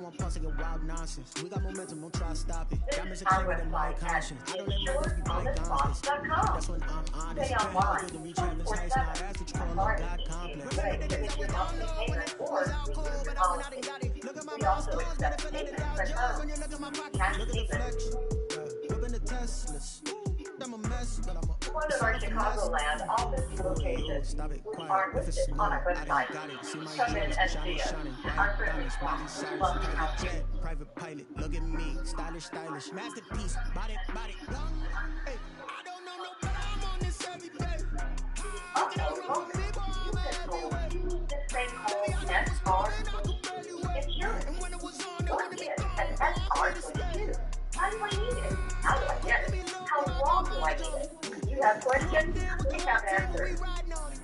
want pulse like a wild nonsense. We got momentum, don't try to stop it. Diamonds are clearer than my conscience. I don't let my words be bygones. That's when I'm honest. Can't help it to reach heaven's heights. Now that's what you call a God complex. Look at my milestones, gotta feel like the dollars when you look at my pocket. Look at the flex. Whipping the Teslas. I'm a mess, but I'm a one of our Chicagoland office locations, which are listed on our website. Come in and see us. Our service private pilot, look at me, stylish, masterpiece, body. Hey, I don't know no better, I'm on this every day. Also, this thing called SR22 insurance. What is an SR22? How do I need it? How do I get it? How long do I need it? You have questions? We have answers.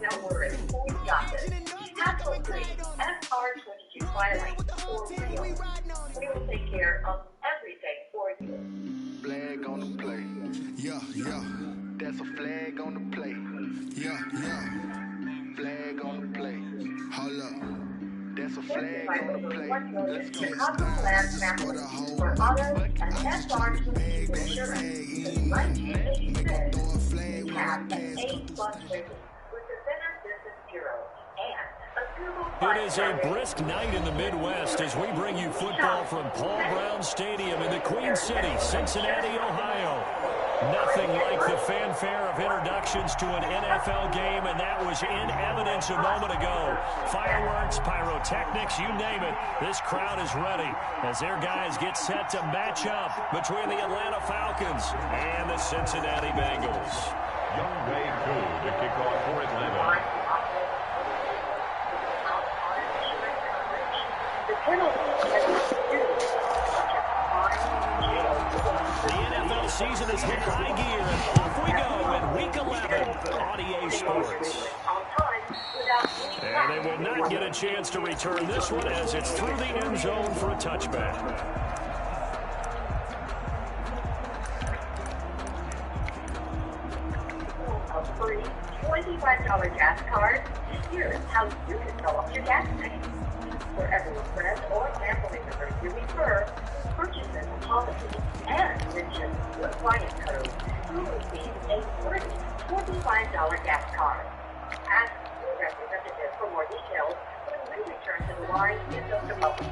Don't worry, we got this. Hassle-free SR22 filing for real. We will take care of everything for you. Flag on the play. Yeah. That's a flag on the play. Yeah. Flag on the play. Hold up. That's a flag on the play. Let's go. Chicagoland members for auto and SR22 insurance. Like we have an A+ rating with the Better Business Bureau and a Google. It is a brisk night in the Midwest as we bring you football from Paul Brown Stadium in the Queen City, Cincinnati, Ohio. Nothing like the fanfare of introductions to an NFL game, and that was in evidence a moment ago. Fireworks, pyrotechnics, you name it. This crowd is ready as their guys get set to match up between the Atlanta Falcons and the Cincinnati Bengals. Young Ray Koo to kick off for Atlanta. The NFL season has hit high gear, and off we go in Week 11 on EA Sports. And they will not get a chance to return this one as it's through the end zone for a touchback. A free $25 gas card. Here's how you can fill up your gas tank. Wherever your friends or family members you refer, purchases, policies, and mention your client code, you will receive a free $25 gas card. Ask your representative for more details when we return to the line in just a moment.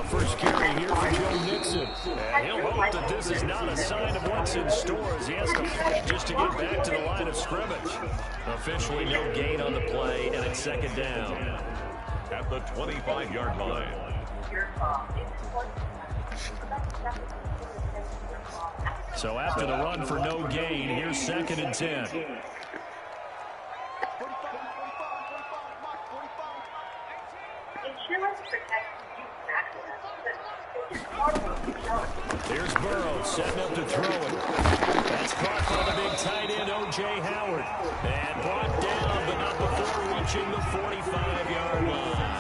First carry here for Joe Mixon. And he'll hope that this is not a sign of what's in store as he has to fight just to get back to the line of scrimmage. Officially no gain on the play, and it's second down. At the 25-yard line. So after the run for no gain, here's 2nd and 10. Insurance protects. Here's Burrow setting up to throw it. That's caught by the big tight end, O.J. Howard. And brought down, but not before reaching the 45-yard line.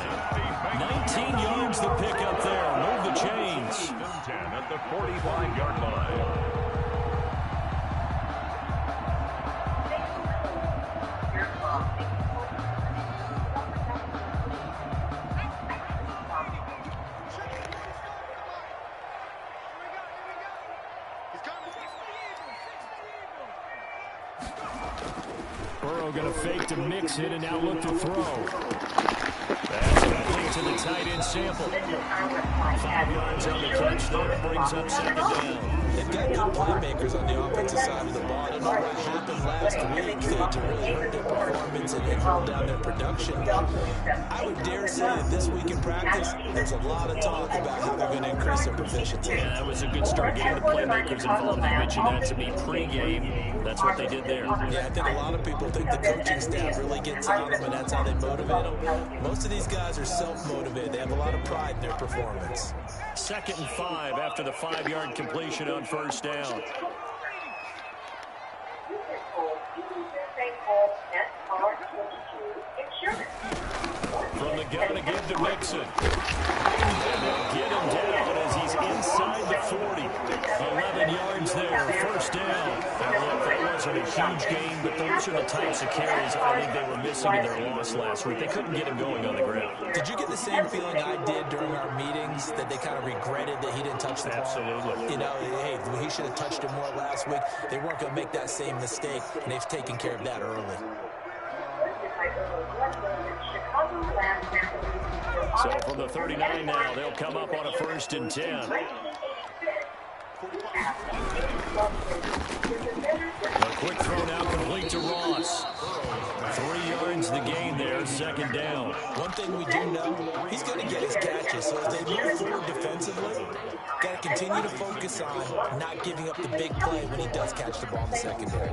19 yards the pickup there. Move the chains. 10 at the 45-yard line. Burrow going to fake to mix it and now look to throw. That's complete to the tight end Sample. 5 yards on the catch there, brings up 2nd down. They've got good playmakers on the offensive side of the ball. I don't know what happened last week to really hurt their performance and hold down their production. I would dare say that this week in practice, there's a lot of talk about how they're going to increase their proficiency. Yeah, that was a good start getting the playmakers involved. You mentioned that to me pregame. That's what they did there. Yeah, I think a lot of people think the coaching staff really gets on them, and that's how they motivate them. Most of these guys are self-motivated. They have a lot of pride in their performance. 2nd and 5 after the 5-yard completion on first down. From the gun to give to Mixon. And they'll get him down as he's inside inside the 40. 11 yards there, first down. And look, that wasn't a huge game, but those are the types of carries I think they were missing in their loss last week. They couldn't get him going on the ground. Did you get the same feeling I did during our meetings, that they kind of regretted that he didn't touch the ball? Absolutely. You know, hey, he should have touched it more last week. They weren't going to make that same mistake, and they've taken care of that early. So from the 39 now, they'll come up on a 1st and 10. A quick throw now complete to Ross. 3 yards the gain there, 2nd down. One thing we do know, he's going to get his catches. So as they move forward defensively, got to continue to focus on not giving up the big play when he does catch the ball in the secondary.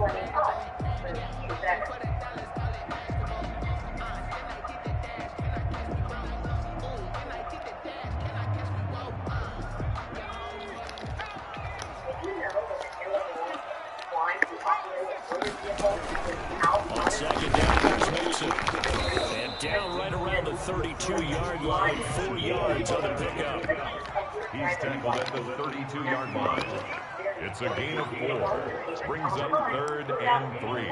On 2nd down, here's Mason. And down right around the 32-yard line, 4 yards on the pickup. He's tackled at the 32-yard line. It's a gain of 4. Brings up 3rd and 3.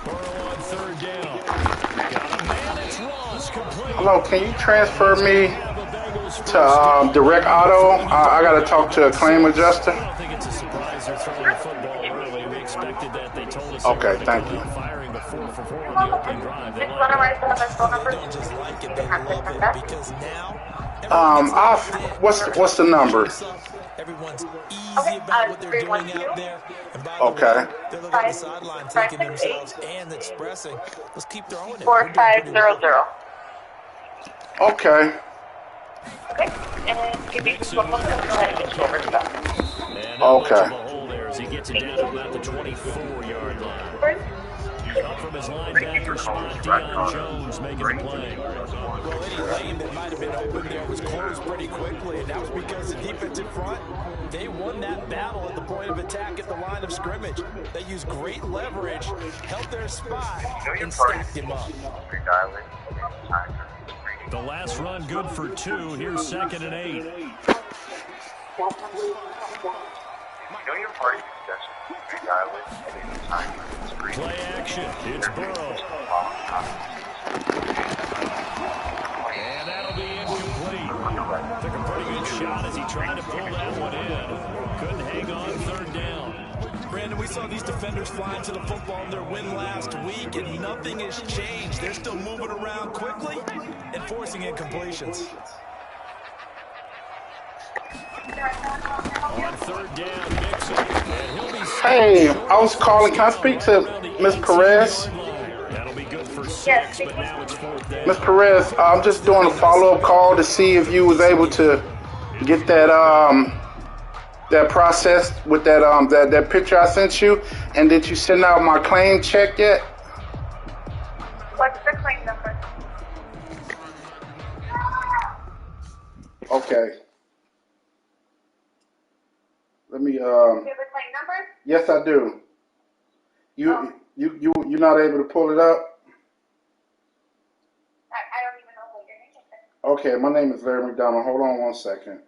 Burrow on 3rd down. Got a man, it's Ross, complete. Hello, can you transfer me to Direct Auto? I got to talk to a claim adjuster. I don't think it's a surprise they're throwing the football early. We expected that. They told us Okay, thank you. Firing the 4-for-4 on the opening drive. They They don't just like it, they love it, because now what's the number? everyone's easy about what they're doing out there. And by the way, they're looking at the sideline thinking to themselves and expressing, let's keep throwing it. 4500. Okay. Okay, and give me just one more second. Go ahead and get you over to that. Okay. As he gets it down to about the 24-yard line. Up from his linebacker spot, Deion Jones making the play. Well, any lane that might have been open there was closed pretty quickly, and that was because the defensive front, they won that battle at the point of attack at the line of scrimmage. They used great leverage, held their spot, and stacked him up. The last run good for 2. Here's 2nd and 8. Play action. It's Burrow. And that'll be incomplete. Took a pretty good shot as he tried to pull that one in. Couldn't hang on 3rd down. Brandon, we saw these defenders flying to the football in their win last week, and nothing has changed. They're still moving around quickly and forcing incompletions. On 3rd down, Mixon. And he'll be Hey, I was calling. Can I speak to Ms. Perez? That'll be good for 6, but now it's 4th down. Ms. Perez, I'm just doing a follow-up call to see if you was able to get that that process with that picture I sent you, and did you send out my claim check yet? What's the claim number? Okay. Let me Do you have a claim number? Yes, I do. You're not able to pull it up? I don't even know what your name is. Okay, my name is Larry McDonald. Hold on one second.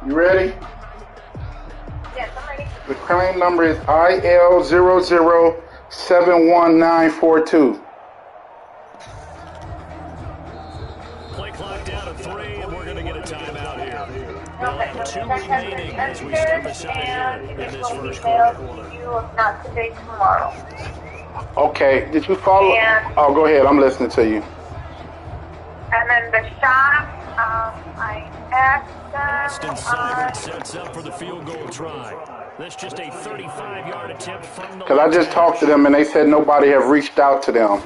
You ready? Yes, I'm ready. The claim number is IL0071942. Play clock down to 3, and we're going to get a timeout here. We'll have 2 remaining as we step aside here in this first quarter. You not today, tomorrow. Okay, did you follow? Yeah. Oh, go ahead. I'm listening to you. And then the shot, I asked Austin Seibert sets up for the field goal try. That's just a 35-yard attempt from the... Because I just talked to them, and they said nobody have reached out to them.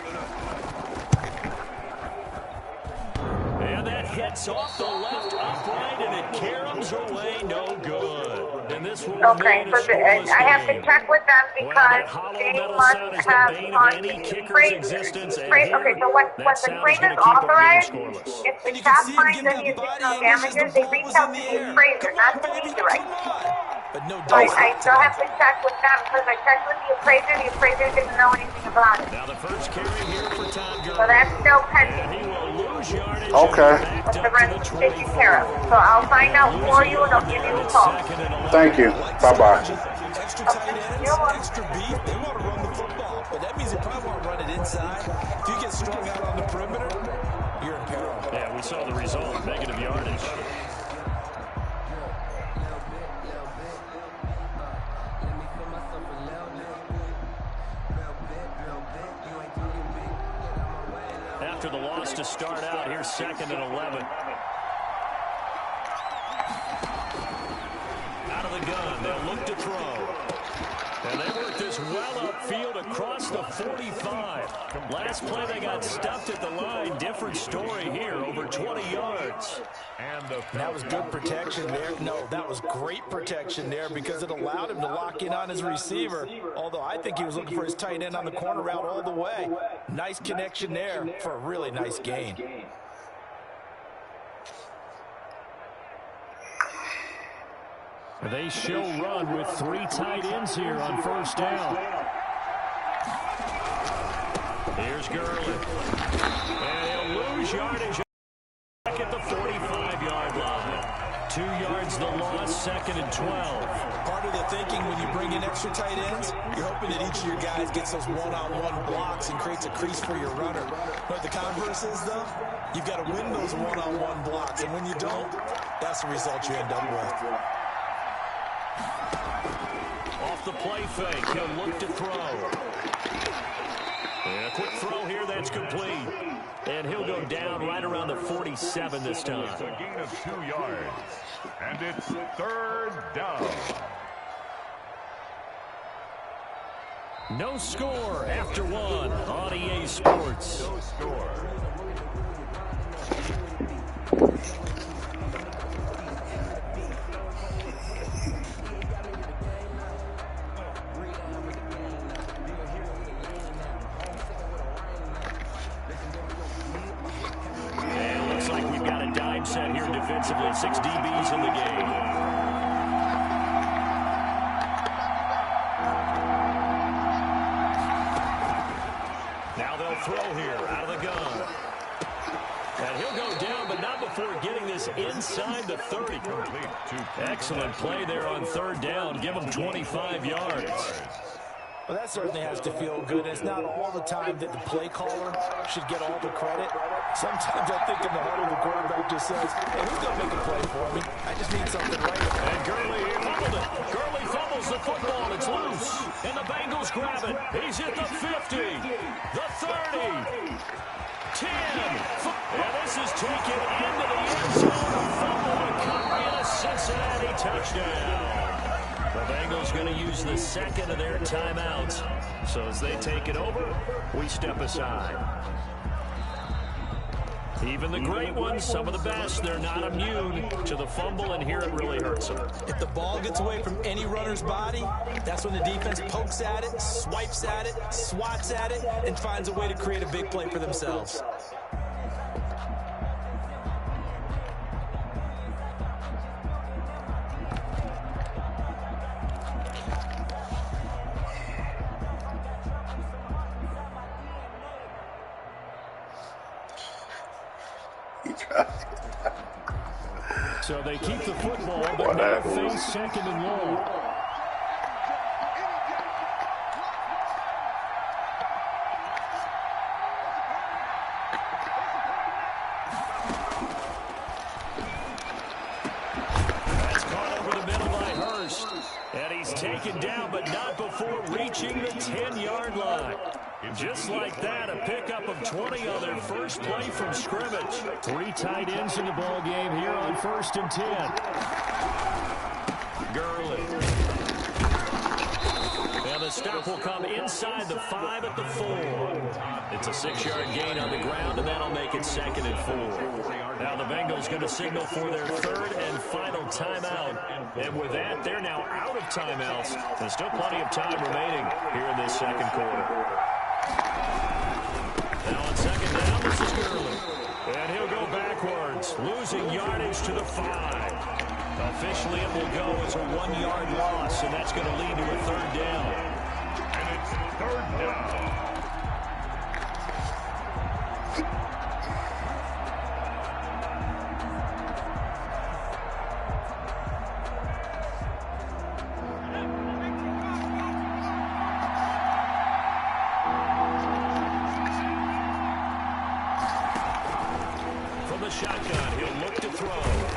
And that hit fires away, no good. And this will Okay, remain so a scoreless I have to game. check with them because Hollow they metal must sound is have the bane of on any kicker's frame. existence, and Okay, here, so when that the sound frame is going is to keep our game authorized, scoreless. if the And you can staff see him finds getting any that body additional English as the damages, they ball reach was out in to the the air. appraiser, Come not on, to baby, me directly. come on. But no So dice I that still time. have to check with them because I checked with the appraiser didn't know anything about it. Now the first carry here for Tom Gurley. So that's still And pending. he will lose yardage. Okay. But the rest is taken care of. So I'll find out for you and I'll give you a call. Thank you. Bye-bye. Extra tight ends, extra beef. They want to run the football, but that means they probably want to run it inside. If you get strung out on the perimeter, you're in peril. Yeah, we saw the result. Negative yardage. After the loss to start out, here's 2nd and 11. Out of the gun, they'll look to throw. And they work this well upfield across the 45. Last play they got stuffed at the line. Different story here, over 20 yards. And that was good protection there. No, that was great protection there because it allowed him to lock in on his receiver. Although I think he was looking for his tight end on the corner route all the way. Nice connection there for a really nice gain. They show run with 3 tight ends here on first down. Here's Gurley. And he'll lose yardage back at the 45-yard line. 2 yards the loss, 2nd and 12. Part of the thinking when you bring in extra tight ends, you're hoping that each of your guys gets those one-on-one blocks and creates a crease for your runner. But the converse is, though, you've got to win those one-on-one blocks. And when you don't, that's the result you end up with. Off the play fake, he'll look to throw. And a quick throw here, that's complete. And he'll go down right around the 47 this time. It's a gain of 2 yards. And it's 3rd down. No score after 1 on EA Sports. No score. Set here defensively, 6 DBs in the game. Now they'll throw here out of the gun. And he'll go down, but not before getting this inside the 30. Excellent play there on 3rd down. Give him 25 yards. Well, that certainly has to feel good. It's not all the time that the play caller should get all the credit. Sometimes I think in the huddle, the quarterback just says, hey, who's going to make a play for me? I just need something right. And Gurley fumbled it. Gurley fumbles the football. It's loose. And the Bengals grab it. He's at the 50, the 30, 10. And this is taken into the end zone. A fumble recovery and a Cincinnati touchdown. The Bengals going to use the 2nd of their timeouts. So as they take it over, we step aside. Even the great ones, some of the best, they're not immune to the fumble, and here it really hurts them. If the ball gets away from any runner's body, that's when the defense pokes at it, swipes at it, swats at it, and finds a way to create a big play for themselves. So they keep the football, but now face 2nd and long. That's caught over the middle by Hurst. And he's taken down, but not before reaching the 10-yard line. Just like that, a pickup of 20 on their first play from scrimmage. 3 tight ends in the ball game here on 1st and 10. Gurley. And the stop will come inside the 5 at the 4. It's a 6-yard gain on the ground, and that'll make it 2nd and 4. Now the Bengals going to signal for their 3rd and final timeout. And with that, they're now out of timeouts. There's still plenty of time remaining here in this 2nd quarter. Now on 2nd down, this is Gurley. And he'll go backwards, losing yardage to the 5. Officially, it will go as a 1-yard loss, and that's going to lead to a 3rd down. And it's 3rd down.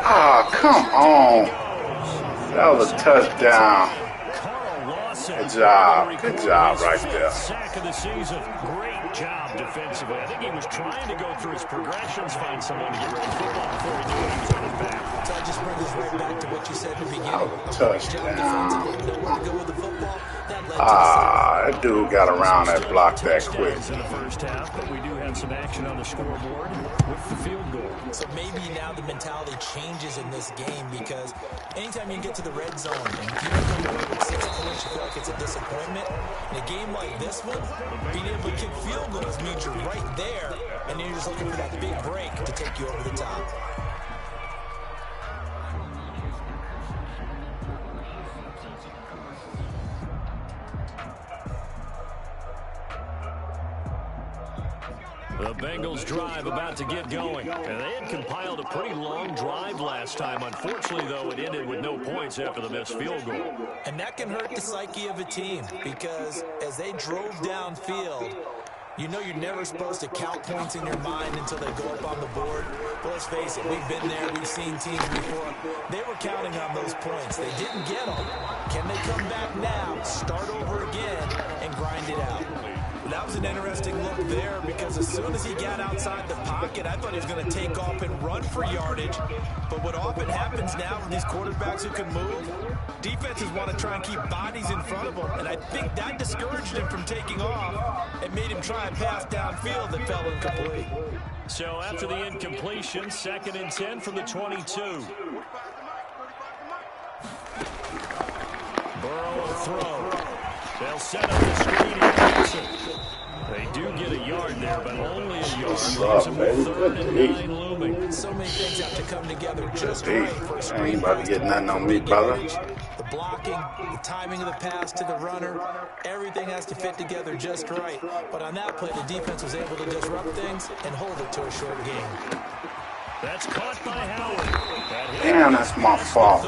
Ah, come on. That was a touchdown. Good job. Good job right there. Sack of the season. Great job defensively. I think he was trying to go through his progressions, find someone to get rid of the football before he knew it. He was on his back. So I just bring this right back to what you said at the beginning. Oh, touchdown. Nowhere to go with the football. That dude got around that block that quick. In the first half, but we do have some action on the scoreboard with the field goal. So maybe now the mentality changes in this game, because anytime you get to the red zone and you don't come away with 6 points, you feel like it's a disappointment. In a game like this one, being able to kick field goals means you're right there, and then you're just looking for that big break to take you over the top. The Bengals drive about to get going. And they had compiled a pretty long drive last time. Unfortunately, though, it ended with no points after the missed field goal. And that can hurt the psyche of a team, because as they drove downfield, you know you're never supposed to count points in your mind until they go up on the board. But let's face it, we've been there, we've seen teams before. They were counting on those points. They didn't get them. Can they come back now, start over again, and grind it out? That was an interesting look there, because as soon as he got outside the pocket, I thought he was going to take off and run for yardage. But what often happens now with these quarterbacks who can move, defenses want to try and keep bodies in front of them, and I think that discouraged him from taking off and made him try and pass downfield that fell incomplete. So after the incompletion, 2nd and 10 from the 22. Burrow will throw. They'll set up the screen and pass it. They do get a yard there, but only a yard. What's up, baby? Good D. looming. So many things have to come together just right for a screen. I ain't about to get nothing on me, brother. The blocking, the timing of the pass to the runner, everything has to fit together just right. But on that play, the defense was able to disrupt things and hold it to a short game. That's caught by Howard. Damn, that's my fault.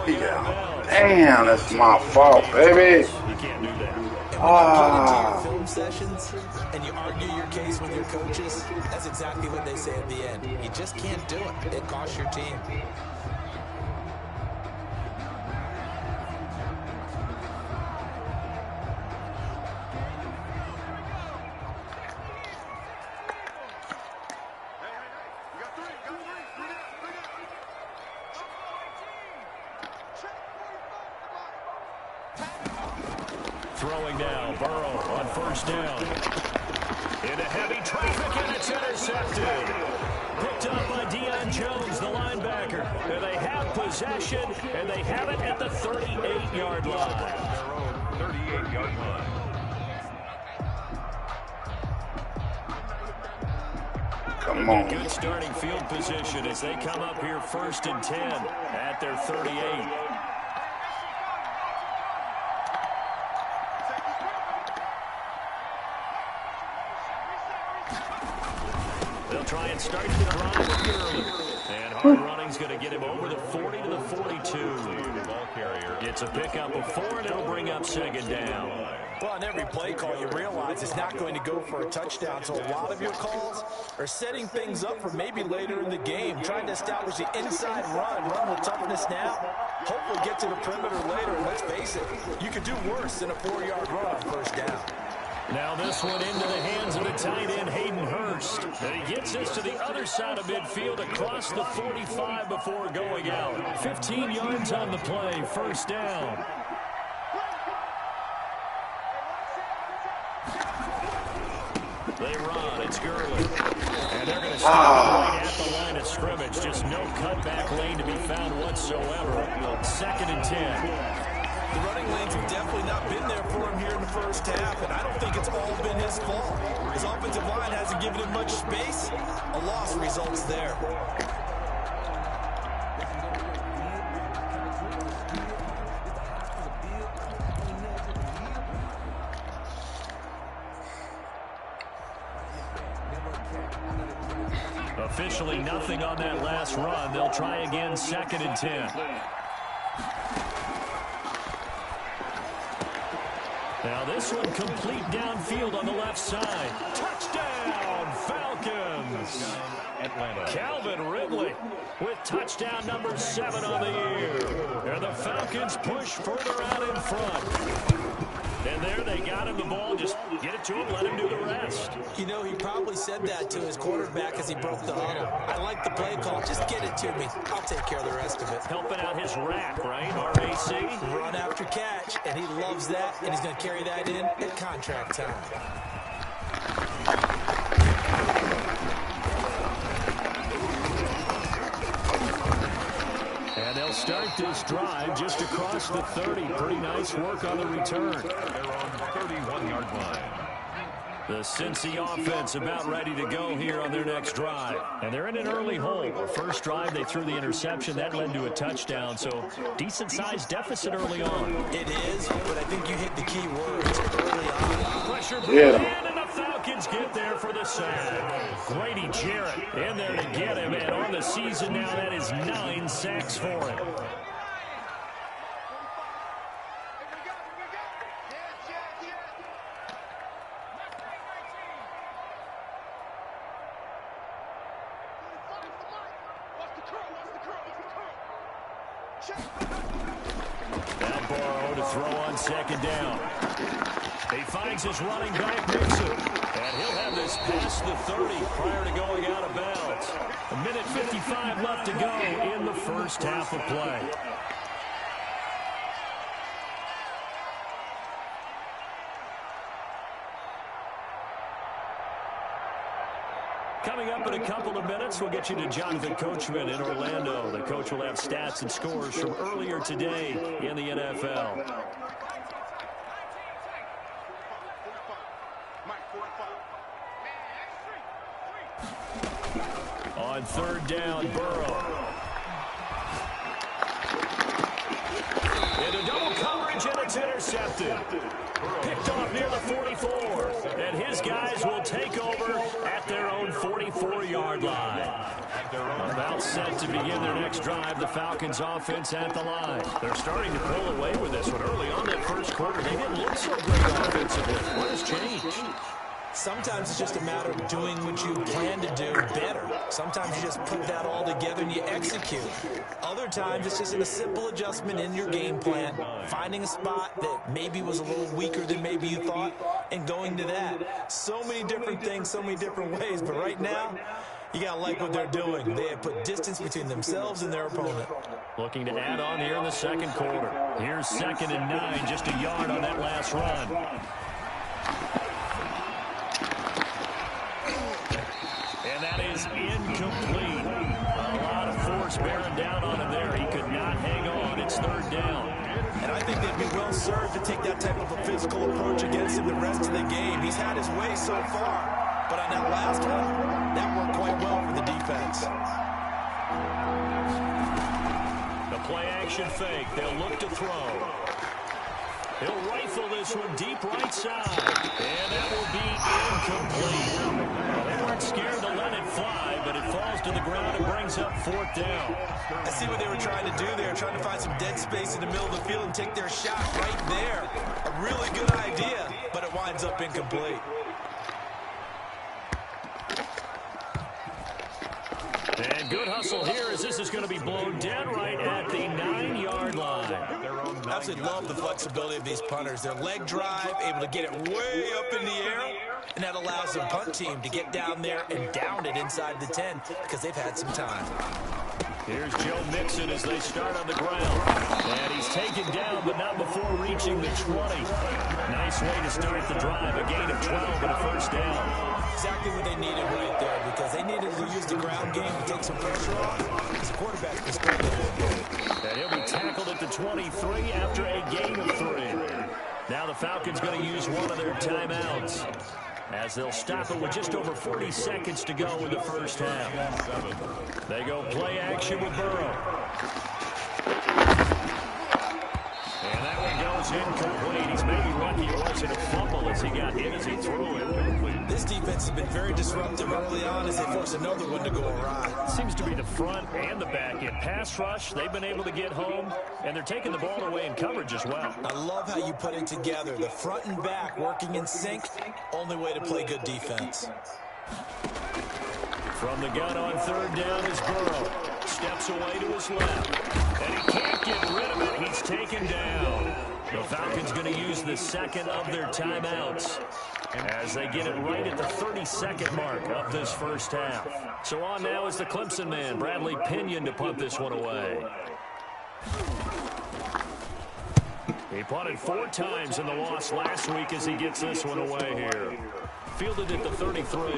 Yeah. Damn, that's my fault, baby. You can't do that. And when you film sessions and you argue your case with your coaches, that's exactly what they say at the end. You just can't do it. It costs your team. Throwing now, Burrow on 1st down. Into heavy traffic, and it's intercepted. Picked up by Deion Jones, the linebacker. And they have possession, and they have it at the 38-yard line. Their own 38-yard line. Come on. Good starting field position as they come up here 1st and 10 at their 38. They'll try and start the drive with Gurley. And hard running's going to get him over the 40 to the 42. It's a pickup of 4, and it'll bring up 2nd down. Well, on every play call, you realize it's not going to go for a touchdown. So a lot of your calls are setting things up for maybe later in the game, trying to establish the inside run with toughness now. Hopefully get to the perimeter later. And let's face it, you could do worse than a 4-yard run on 1st down. Now this one into the hands of the tight end, Hayden Hurst. And he gets us to the other side of midfield across the 45 before going out. 15 yards on the play, 1st down. They run. It's Gurley. And they're going to start right at the line of scrimmage. Just no cutback lane to be found whatsoever. 2nd and 10. The running lanes have definitely not been there for him here in the first half, and I don't think it's all been his fault. His offensive line hasn't given him much space. A loss results there. Officially nothing on that last run. They'll try again, 2nd and 10. Now this one complete downfield on the left side. Touchdown, Falcons. Atlanta. Calvin Ridley with touchdown number 7 on the year. And the Falcons push further out in front. And there they got him the ball. Just get it to him, let him do the rest. You know, he probably said that to his quarterback as he broke the huddle. I like the play call. Just get it to me. I'll take care of the rest of it. Helping out his rack, right? RAC. Run after catch, and he loves that, and he's going to carry that in at contract time. And they'll start this drive just across the 30. Pretty nice work on the return. They're on 31-yard line. The Cincy offense about ready to go here on their next drive. And they're in an early hole. The first drive, they threw the interception. That led to a touchdown. So decent-sized deficit early on. It is, but I think you hit the key words early on. Pressure brought in, and the Falcons get there for the sack. Grady Jarrett in there to get him. And on the season now, that is 9 sacks for him. Now Burrow to throw on 2nd down. He finds his running back, Mixon. And he'll have this past the 30 prior to going out of bounds. 1:55 left to go in the first half of play. Coming up in a couple of minutes, we'll get you to Jonathan Coachman in Orlando. The coach will have stats and scores from earlier today in the NFL. On 3rd down, Burrow. Into double coverage, and it's intercepted. Picked off near the 44. And his guys will take over at their own 44-yard line. About set to begin their next drive, the Falcons offense at the line. They're starting to pull away with this one. Early on that first quarter, they didn't look so great offensively. What has changed? Sometimes it's just a matter of doing what you plan to do better. Sometimes you just put that all together and you execute. Other times it's just a simple adjustment in your game plan, finding a spot that maybe was a little weaker than maybe you thought, and going to that. So many different things, so many different ways, but right now, you got to like what they're doing. They have put distance between themselves and their opponent. Looking to add on here in the second quarter. Here's 2nd and 9, just a yard on that last run. And that is incomplete. A lot of force bearing down on him there. He could not hang on. It's 3rd down. And I think they'd be well served to take that type of a physical approach against him the rest of the game. He's had his way so far. But on that last one, that worked quite well for the defense. The play-action fake. They'll look to throw. He'll rifle this one deep right side. And that will be incomplete. They weren't scared to let it fly, but it falls to the ground and brings up 4th down. I see what they were trying to do there, trying to find some dead space in the middle of the field and take their shot right there. A really good idea, but it winds up incomplete. And good hustle here as this is going to be blown dead right at the 9-yard line. I absolutely love the flexibility of these punters. Their leg drive, able to get it way up in the air, and that allows the punt team to get down there and down it inside the 10 because they've had some time. Here's Joe Mixon as they start on the ground. And he's taken down, but not before reaching the 20. Nice way to start the drive. A gain of 12 and a 1st down. exactly what they needed right there because they needed to use the ground game to take some pressure off. The quarterback was going to and he'll be tackled at the 23 after a gain of 3. Now the Falcons going to use one of their timeouts as they'll stop it with just over 40 seconds to go in the first half. They go play action with Burrow. And that one goes incomplete. He's maybe lucky it wasn't a fumble as he got hit as he threw it. This defense has been very disruptive early on as they force another one to go awry. Seems to be the front and the back. In pass rush, they've been able to get home, and they're taking the ball away in coverage as well. I love how you put it together. The front and back working in sync, only way to play good defense. From the gun on third down is Burrow. Steps away to his left. And he can't get rid of it. He's taken down. The Falcons going to use the second of their timeouts as they get it right at the 32nd mark of this first half. So on now is the Clemson man, Bradley Pinion, to punt this one away. He punted 4 times in the loss last week as he gets this one away here. Fielded at the 33.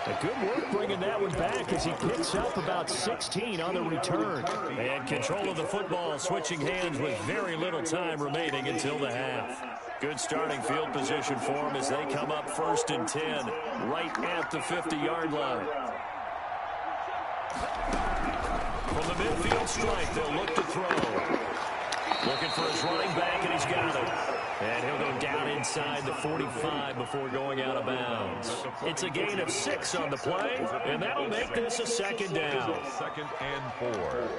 A good work bringing that one back as he picks up about 16 on the return. And control of the football switching hands with very little time remaining until the half. Good starting field position for him as they come up 1st and 10 right at the 50-yard line. From the midfield stripe, they'll look to throw. Looking for his running back, and he's got it. And he'll go down inside the 45 before going out of bounds. It's a gain of 6 on the play, and that'll make this a second down. 2nd and 4.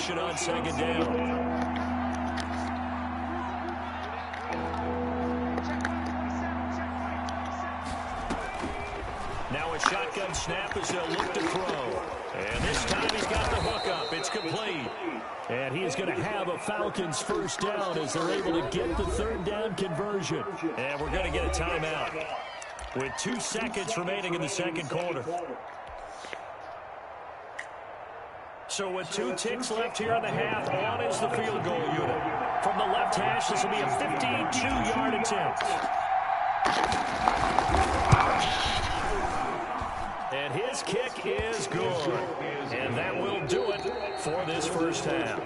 On 2nd down. Now a shotgun snap as they'll look to throw. And this time he's got the hook up. It's complete. And he is going to have a Falcons first down as they're able to get the 3rd down conversion. And we're going to get a timeout with 2 seconds remaining in the 2nd quarter. So with 2 ticks left here in the half, on is the field goal unit. From the left hash, this will be a 52-yard attempt. And his kick is good. And that will do it for this first half.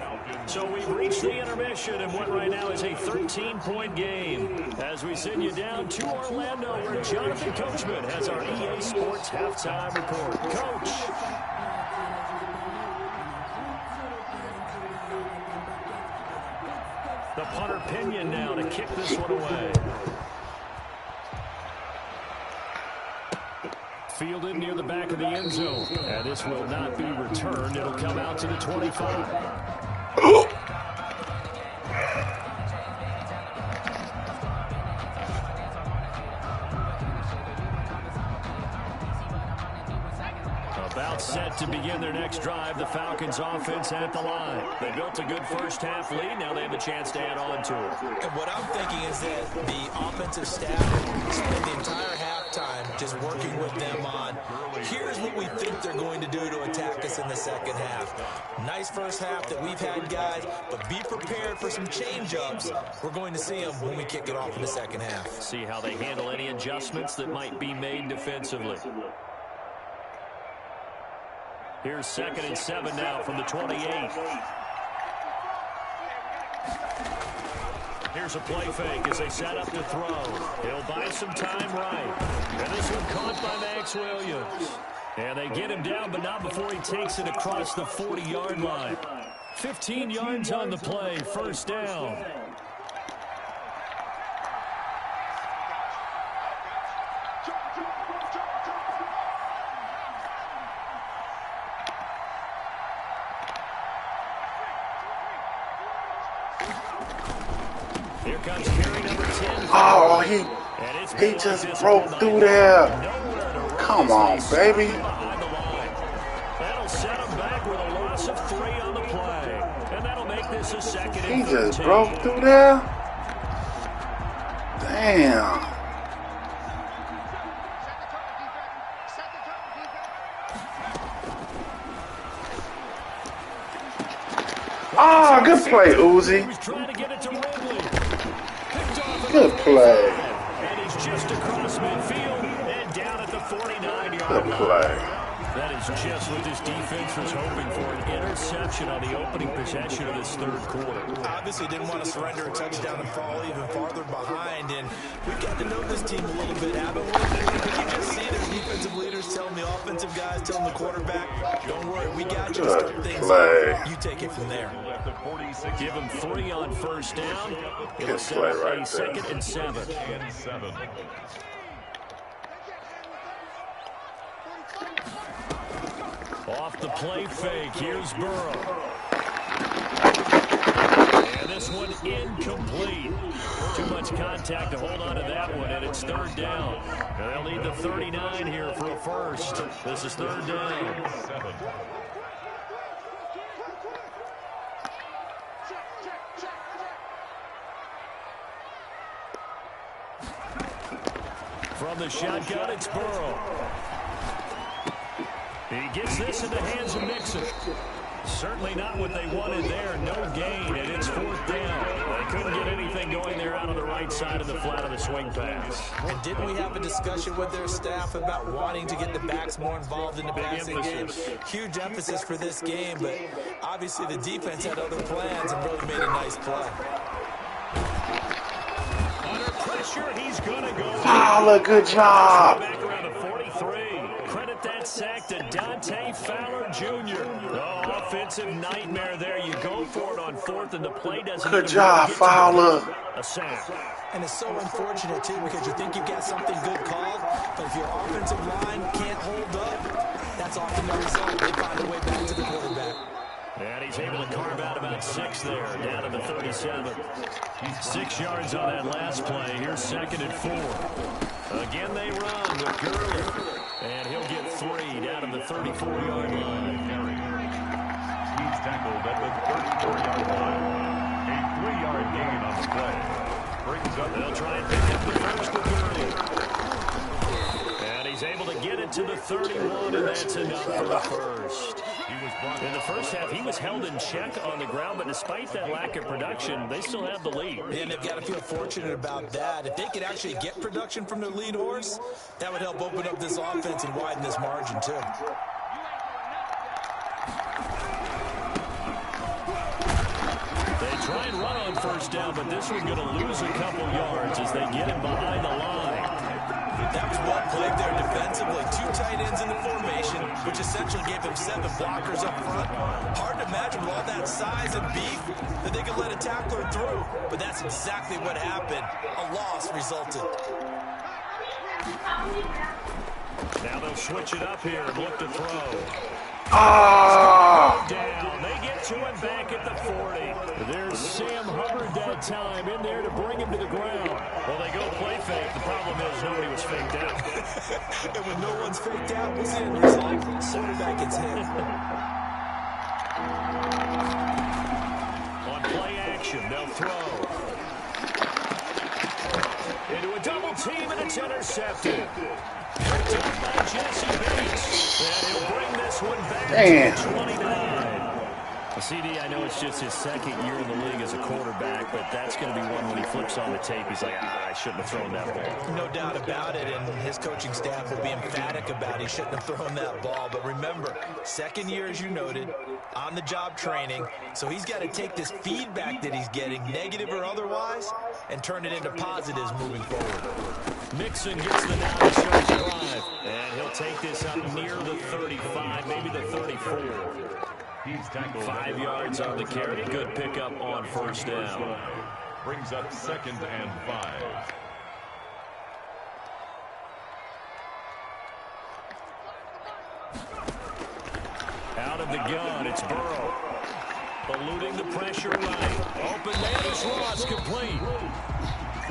So we've reached the intermission in what right now is a 13-point game. As we send you down to Orlando, where Jonathan Coachman has our EA Sports halftime report. Coach. The punter Pinion now to kick this one away. Fielded near the back of the end zone. And this will not be returned. It'll come out to the 25. About set to begin their next drive. The Falcons offense at the line. They built a good first half lead. Now they have a chance to add on to it. And what I'm thinking is that the offensive staff spent the entire halftime just working with them on, here's what we think they're going to do to attack us in the second half. Nice first half that we've had, guys, but be prepared for some change-ups. We're going to see them when we kick it off in the second half. See how they handle any adjustments that might be made defensively. Here's 2nd and 7 now from the 28. Here's a play fake as they set up to throw. He'll buy some time right. And this one caught by Max Williams. And they get him down, but not before he takes it across the 40-yard line. 15 yards on the play, first down. Here comes carry number 10. Oh, he just broke through there. Come on, baby. That'll set him back with a loss of 3 on the play. And that'll make this a second and 13. He just broke through there. Damn. Ah, good play, Ozzey. Good play. And he's just across midfield and down at the 49-yard Good line. play. That is just what this defense was hoping for, an interception on the opening possession of this third quarter. Obviously didn't want to surrender a touchdown and fall even farther behind, and we've got to know this team a little bit, haven't we? You just see their defensive leaders telling the offensive guys, telling the quarterback, don't worry, we got you to start things up. You take it from there. Give him 3 on first down. Good play right there. 2nd and 7. Off the play fake, here's Burrow. And this one incomplete. Too much contact to hold on to that one, and it's 3rd down. And they'll need the 39 here for a first. This is 3rd down. From the shotgun, it's Burrow. He gets this in the hands of Mixon. Certainly not what they wanted there. No gain, and it's 4th down. They couldn't get anything going there out of the right side of the flat of the swing pass. And didn't we have a discussion with their staff about wanting to get the backs more involved in the passing game? Huge emphasis for this game, but obviously the defense had other plans and really made a nice play. Under pressure, he's going to go. Fowler, good job. Back around the 43. Credit that sack to Dante Fowler Jr. Oh, offensive nightmare there. You go for it on 4th, and the play doesn't. Good job, Fowler. A sack. And it's so unfortunate, too, because you think you've got something good called, but if your offensive line can't hold up, that's often the result. They find a way back to the quarterback. And he's able to carve out about 6 there, down to the 37. 6 yards on that last play. Here's 2nd and 4. Again, they run with Gurley. And he'll get 3 down to the 34-yard line. He's tackled at the 34-yard line. A 3-yard gain on the play. Brings up. They'll try and pick up the first with Gurley. And he's able to get it to the 31, and that's enough for the first. In the first half, he was held in check on the ground, but despite that lack of production, they still have the lead. And they've got to feel fortunate about that. If they could actually get production from their lead horse, that would help open up this offense and widen this margin, too. They try and run on first down, but this one's going to lose a couple yards as they get him behind the line. That was well played there defensively. 2 tight ends in the formation, which essentially gave them 7 blockers up front. Hard to imagine with all that size and beef that they could let a tackler through. But that's exactly what happened. A loss resulted. Now they'll switch it up here and look to throw. Down. They get to him back at the 40. There's Sam Hubbard that time in there to bring him to the ground. Well, they go play fake. The problem is nobody was faked out. And when no one's faked out, what's the end result? Quarterback gets hit. On play action, they'll throw. Into a double team, and it's intercepted. Picked up by Jesse Bates. And he'll bring this one back to 29. CD, I know it's just his 2nd year in the league as a quarterback, but that's going to be one when he flips on the tape. He's like, I shouldn't have thrown that ball. No doubt about it, and his coaching staff will be emphatic about he shouldn't have thrown that ball. But remember, 2nd year, as you noted, on-the-job training, so he's got to take this feedback that he's getting, negative or otherwise, and turn it into positives moving forward. Mixon gets the down to start the drive, and he'll take this up near the 35, maybe the 34. He's tackled 5 yards on the carry. Good pickup on first down. Brings up 2nd and 5. Out of the gun, it's Burrow. Eluding the pressure right. Open man is Ross, complete.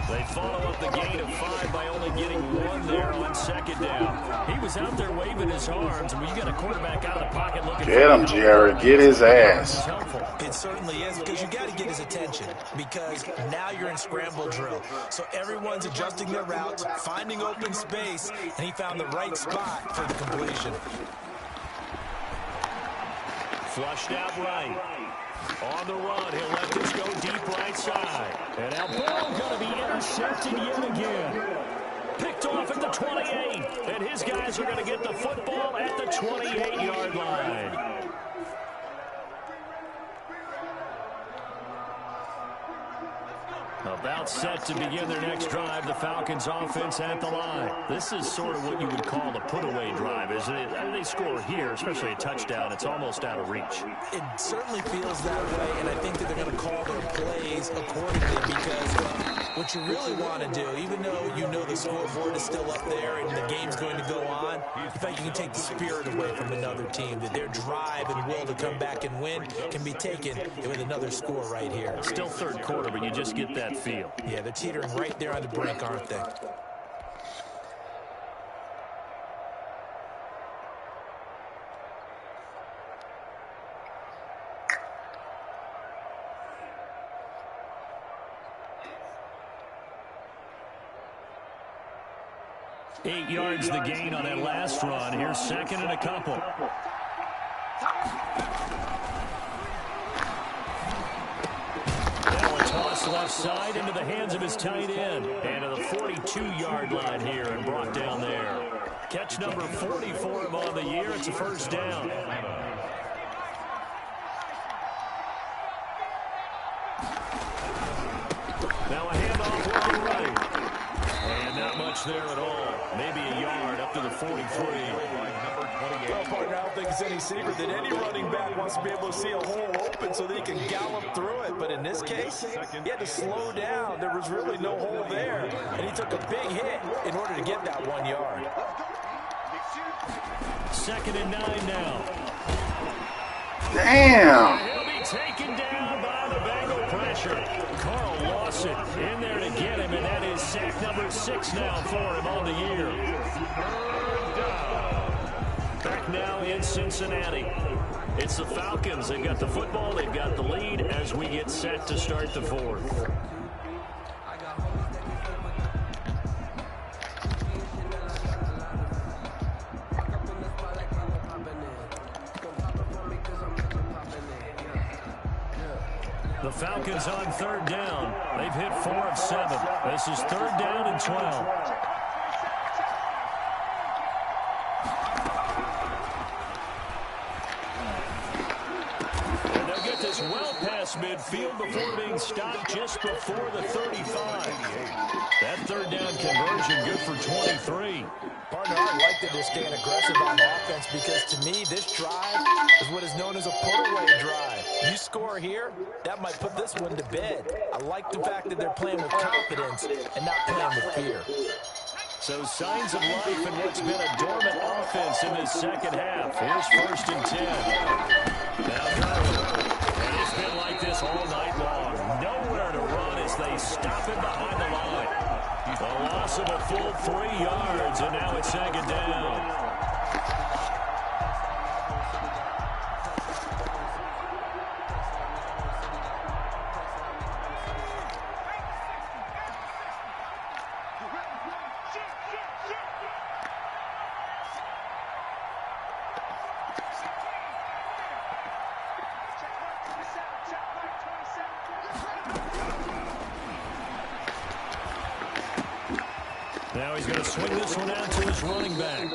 They follow up the gain of 5 by only getting 1 there on second down. He was out there waving his arms, and when you got a quarterback out of the pocket looking for Get him, Jared. Get his ass. It certainly is, because you got to get his attention, because now you're in scramble drill. So everyone's adjusting their routes, finding open space, and he found the right spot for the completion. Flushed out right. On the run, he'll let this go deep right side. And now ball going to be intercepted yet again. Picked off at the 28. And his guys are going to get the football at the 28-yard line. About set to begin their next drive, the Falcons offense at the line. This is sort of what you would call a put-away drive, isn't it? I mean, they score here, especially a touchdown. It's almost out of reach. It certainly feels that way, and I think that they're going to call their plays accordingly, because what you really want to do, even though you know the scoreboard is still up there and the game's going to go on, in fact, you can take the spirit away from another team, that their drive and will to come back and win can be taken with another score right here. Still third quarter, but you just get that feel. Yeah, they're teetering right there on the brink, aren't they? Eight yards the gain on that last run. Here's second and a couple. Now a toss left side into the hands of his tight end. And to the 42-yard line here and brought down there. Catch number 40 for him on the year. It's a first down. Now a handoff looking right. And not much there at all. Maybe a yard up to the 43. Well, partner, I don't think it's any secret that any running back wants to be able to see a hole open so that he can gallop through it. But in this case, he had to slow down. There was really no hole there. And he took a big hit in order to get that 1 yard. Second and 9 now. Damn. He'll be taken down by the Bengal pressure. Carl Lawson in there to get him, and that is sack number 6 now for him on the year. Back now in Cincinnati. It's the Falcons. They've got the football. They've got the lead as we get set to start the fourth. The Falcons on third down. They've hit 4 of 7. This is third down and 12. And they'll get this well past midfield before being stopped just before the 35. That third down conversion good for 23. Partner, I like that they're staying aggressive on offense, because to me, this drive is what is known as a put-away drive. You score here, that might put this one to bed. I like the fact that they're playing with confidence and not playing with fear. So signs of life in what's been a dormant offense in this second half. Here's first and 10. Now Gurley. And it's been like this all night long. Nowhere to run as they stop him behind the line. A loss of a full 3 yards, and now it's second down. Now he's going to swing this one out to his running back.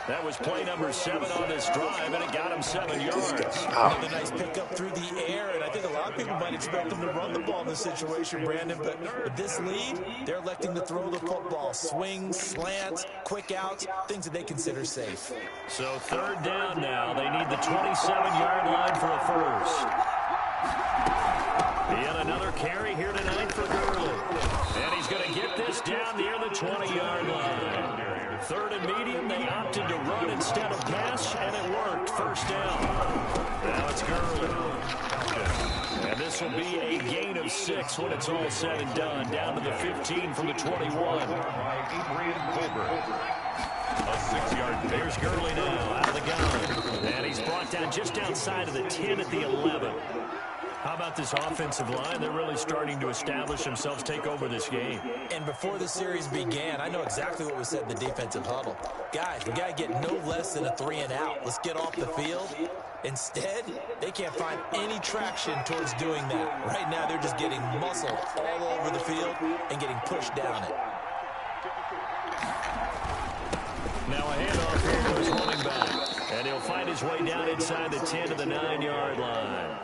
That was play number 7 on this drive, and it got him 7 yards. Another nice pickup through the air, and I think a lot of people might expect him to run the ball in this situation, Brandon, but with this lead, they're electing to throw the football. Swings, slants, quick outs, things that they consider safe. So third down now. They need the 27-yard line for a first. Yet another carry here tonight for Gurley. And he's going to get this down near the 20-yard line. Third and medium, they opted to run instead of pass, and it worked. First down. Now it's Gurley. And this will be a gain of 6 when it's all said and done. Down to the 15 from the 21. A 6-yard. There's Gurley now out of the gun. And he's brought down just outside of the 10 at the 11. How about this offensive line? They're really starting to establish themselves, take over this game. And before the series began, I know exactly what was said in the defensive huddle. Guys, we got to get no less than a 3-and-out. Let's get off the field. Instead, they can't find any traction towards doing that. Right now, they're just getting muscled all over the field and getting pushed down it. Now a handoff here to his running back. And he'll find his way down inside the 10 to the 9-yard line.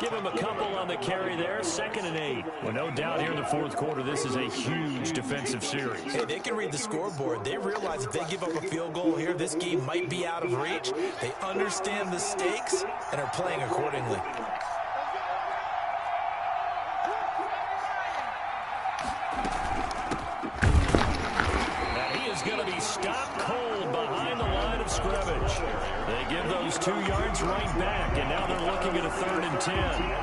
Give him a couple on the carry there, 2nd and 8. Well, no doubt here in the fourth quarter, this is a huge defensive series. Hey, they can read the scoreboard. They realize if they give up a field goal here, this game might be out of reach. They understand the stakes and are playing accordingly. Now he is going to be stopped cold behind the line of scrimmage. They give those 2 yards right back, and now they're looking at a 3rd and 10.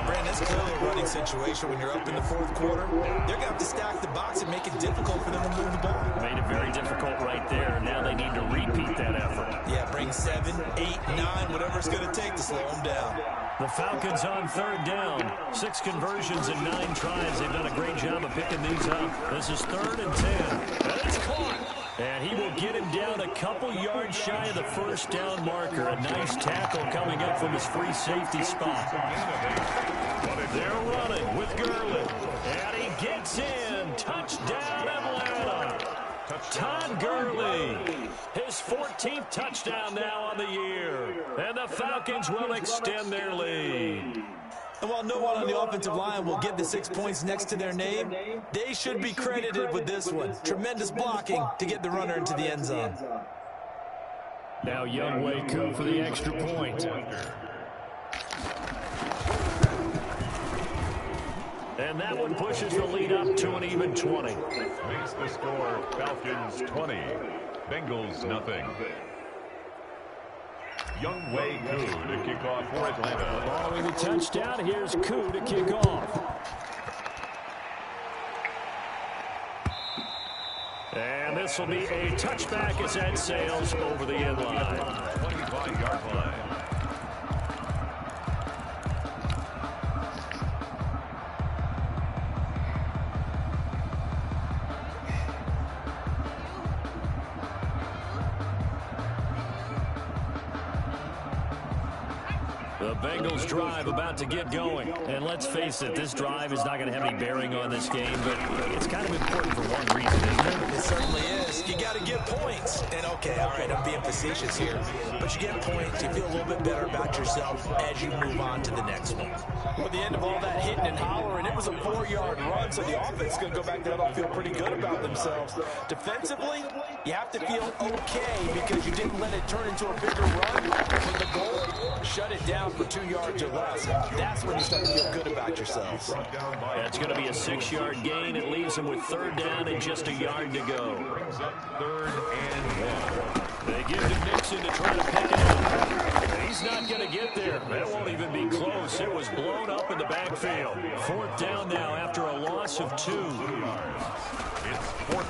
Brandon, that's clearly a running situation when you're up in the fourth quarter. They're going to have to stack the box and make it difficult for them to move the ball. Made it very difficult right there. Now they need to repeat that effort. Yeah, bring 7, 8, 9, whatever it's going to take to slow them down. The Falcons on 3rd down. 6 conversions and 9 tries. They've done a great job of picking these up. This is 3rd and 10. And it's caught. And he will get him down a couple yards shy of the first down marker. A nice tackle coming up from his free safety spot. They're running with Gurley. And he gets in. Touchdown, Atlanta. Todd Gurley. His 14th touchdown now on the year. And the Falcons will extend their lead. And while no one on the offensive line will get the 6 points next to their name, they should be credited with this one. Tremendous blocking to get the runner into the end zone. Now Younghoe Koo for the extra point. And that one pushes the lead up to an even 20. Makes the score Falcons 20, Bengals nothing. Younghoe Koo to kick off for Atlanta. Following the touchdown, here's Koo to kick off. And this will be a touchback as that sails over the end line. 25-yard line. The Bengals drive about to get going. And let's face it, this drive is not going to have any bearing on this game, but it's kind of important for one reason, isn't it? It certainly is. You got to get points. And okay, all right, I'm being facetious here. But you get points, you feel a little bit better about yourself as you move on to the next one. At the end of all that hitting and hollering, it was a 4-yard run, so the offense is going to go back there and feel pretty good about themselves. Defensively, you have to feel okay because you didn't let it turn into a bigger run. But the goal, shut it down for 2 yards or less. That's when you start to feel good about yourselves. That's going to be a 6-yard gain. It leaves them with 3rd down and just a yard to go. Brings up 3rd and 1. They give to Nixon to try to pick it up. He's not going to get there. That won't even be close. It was blown up in the backfield. 4th down now after a loss of 2.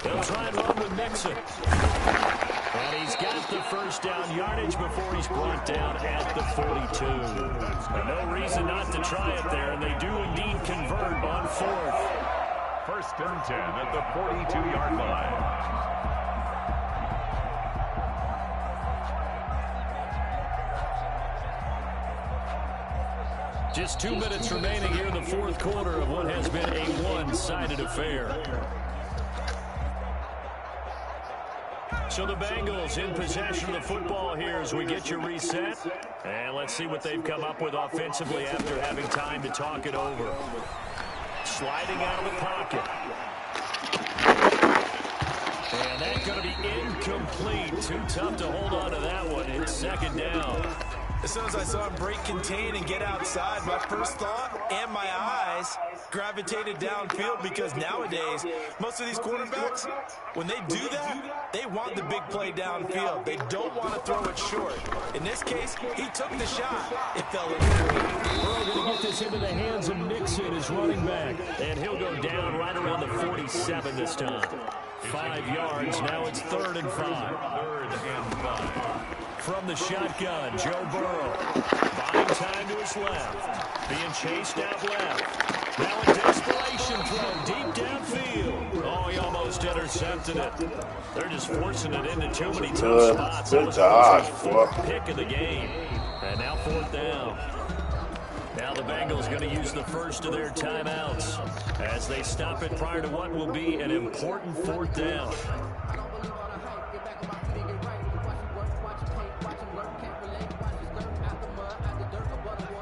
They'll try and run with Nixon. And he's got the first down yardage before he's brought down at the 42. And no reason not to try it there, and they do indeed convert on 4th. 1st and 10 at the 42-yard line. Just 2 minutes remaining here in the fourth quarter of what has been a one-sided affair. So the Bengals in possession of the football here as we get you reset. And let's see what they've come up with offensively after having time to talk it over. Sliding out of the pocket. And that's going to be incomplete. Too tough to hold on to that one. It's 2nd down. As soon as I saw him break contain and get outside, my first thought and my eyes gravitated downfield, because nowadays, most of these quarterbacks, when they do that, they want the big play downfield. They don't want to throw it short. In this case, he took the shot. It fell in. Burrow going to get this into the hands of Mixon, his running back. And he'll go down right around the 47 this time. 5 yards. Now it's 3rd and 5. 3rd and 5. From the shotgun, Joe Burrow. Buying time to his left. Being chased out left. Now a desperation throw deep downfield. Oh, he almost intercepted it. They're just forcing it into too many tough spots. Good dodge, boy. Pick of the game. And now 4th down. Now the Bengals going to use the first of their timeouts as they stop it prior to what will be an important 4th down.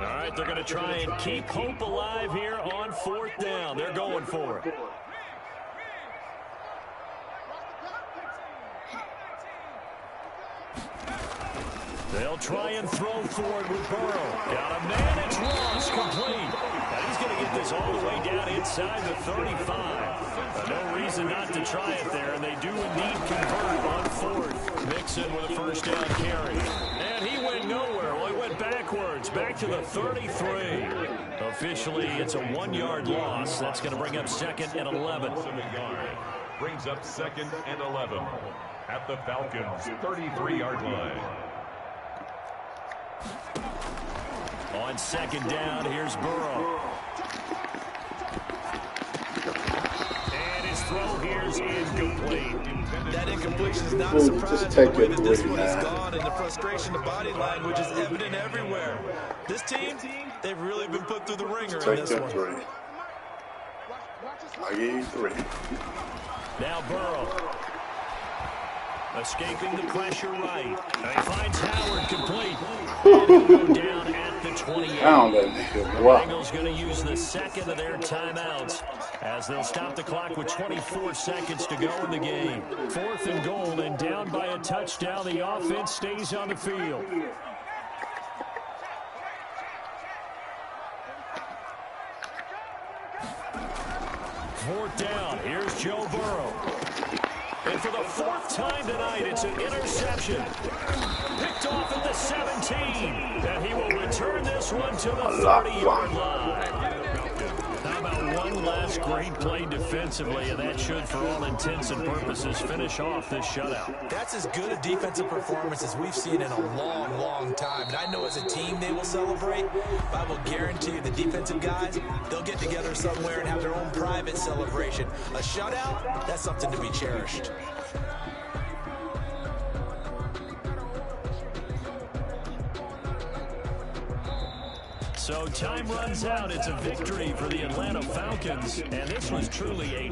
All right, they're going to try and keep hope alive here on 4th down. They're going for it. They'll try and throw for it with Burrow. Got a man, it's lost, complete. Now he's going to get this all the way down inside the 35. No reason not to try it there, and they do indeed convert on 4th. Mixon with a first down carry. And he went nowhere. Well, he went backwards, back to the 33. Officially, it's a 1-yard loss. That's going to bring up 2nd and 11. Brings up 2nd and 11 at the Falcons' 33-yard line. On 2nd down, here's Burrow. And his throw here is incomplete. That incompletion is not a surprise. The way that this one has gone, and the frustration, the body language is evident everywhere. This team, they've really been put through the ringer in this one. 3. I give you 3. Now Burrow. Escaping the pressure right. And he finds Howard complete. And he'll go down at the 28. Bengals going to use the 2nd of their timeouts as they'll stop the clock with 24 seconds to go in the game. 4th and goal, and down by a touchdown. The offense stays on the field. Fourth down. Here's Joe Burrow. And for the 4th time tonight, it's an interception. Picked off at the 17. And he will return this one to the 30-yard line. How about one last great play defensively, and that should, for all intents and purposes, finish off this shutout. That's as good a defensive performance as we've seen in a long, long time. And I know as a team they will celebrate, but I will guarantee you the defensive guys, they'll get together somewhere and have their own private celebration. A shutout, that's something to be cherished. So time runs out. It's a victory for the Atlanta Falcons, and this was truly a